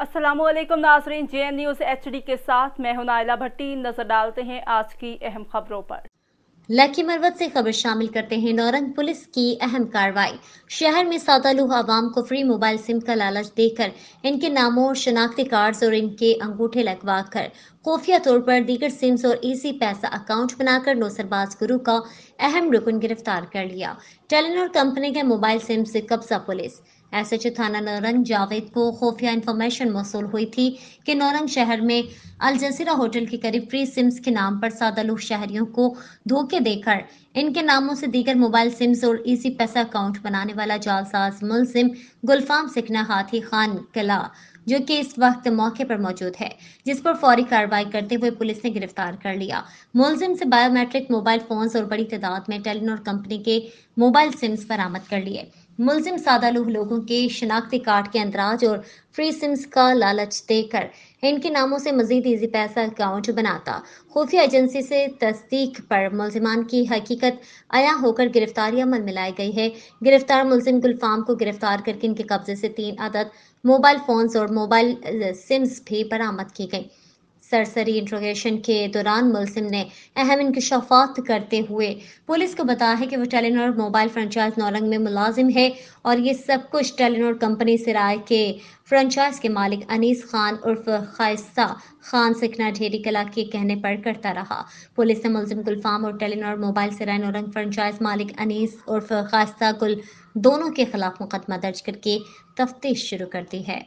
अस्सलाम वालेकुम नाज़रीन, JN न्यूज़ HD के साथ मैं हूं नाइला भट्टी। नजर डालते हैं आज की अहम खबरों पर। लकी मरवत से खबर शामिल करते हैं। नौरंग पुलिस की अहम कार्रवाई। शहर में सादालूह आवाम को फ्री मोबाइल सिम का लालच देकर इनके नामों और शनाख्ती कार्ड्स और इनके अंगूठे लगवा कर खुफिया तौर पर दीगर सिम्स और इजी पैसा अकाउंट बनाकर नौसरबाज गुरु का अहम रुकन गिरफ्तार कर लिया। टेलीनॉर कंपनी के मोबाइल सिम से कब्जा पुलिस। एसएचओ थाना नौरंग जावेद को खुफिया इंफॉर्मेशन मौसूल हुई थी कि नौरंग शहर में अल जजीरा होटल के करीब फ्री सिम्स के नाम पर सादालूह शहरियों को धोखे देकर इनके नामों से दीगर मोबाइल सिम्स और इसी पैसा अकाउंट बनाने वाला जालसाज मुलजिम गुलफाम सिकना हाथी खान कला, जो कि इस वक्त मौके पर मौजूद है, जिस पर फौरी कार्रवाई करते हुए पुलिस ने गिरफ्तार कर लिया। मुलजिम से बायोमेट्रिक मोबाइल फोन्स और बड़ी तादाद में टेलीनॉर कंपनी के मोबाइल सिम्स बरामद कर लिए। मुलजिम सादालूह लोगों के शनाख्ती कार्ड के अंदराज और फ्री सिम्स का लालच देकर इनके नामों से मजीद इजी पैसा अकाउंट बनाता। खुफिया एजेंसी से तस्दीक पर मुलजिमान की हकीकत आया होकर गिरफ्तारी अमल में लाई गई है। गिरफ्तार मुलजिम गुलफाम को गिरफ्तार करके इनके कब्जे से 3 अदद मोबाइल फोन्स और मोबाइल सिम्स भी बरामद की गई। सरसरी इंट्रोगेशन के दौरान मुलजिम ने अहम इंकशाफात करते हुए पुलिस को बताया है कि वो टेलीनॉर मोबाइल फ्रेंचाइज नौरंग में मुलाजिम है और ये सब कुछ टेलीनॉर कंपनी सिराय के फ्रेंचाइज के मालिक अनीस खान उर्फ खाइस्ता खान सिकना ढेरी कला के कहने पर करता रहा। पुलिस ने मुलजिम गुलफाम और टेलीनॉर मोबाइल सिराय नौरंग फ्रेंचाइज मालिक अनीस उर्फ खाइस्ता गुल दोनों के खिलाफ मुकदमा दर्ज करके तफ्तीश शुरू कर दी है।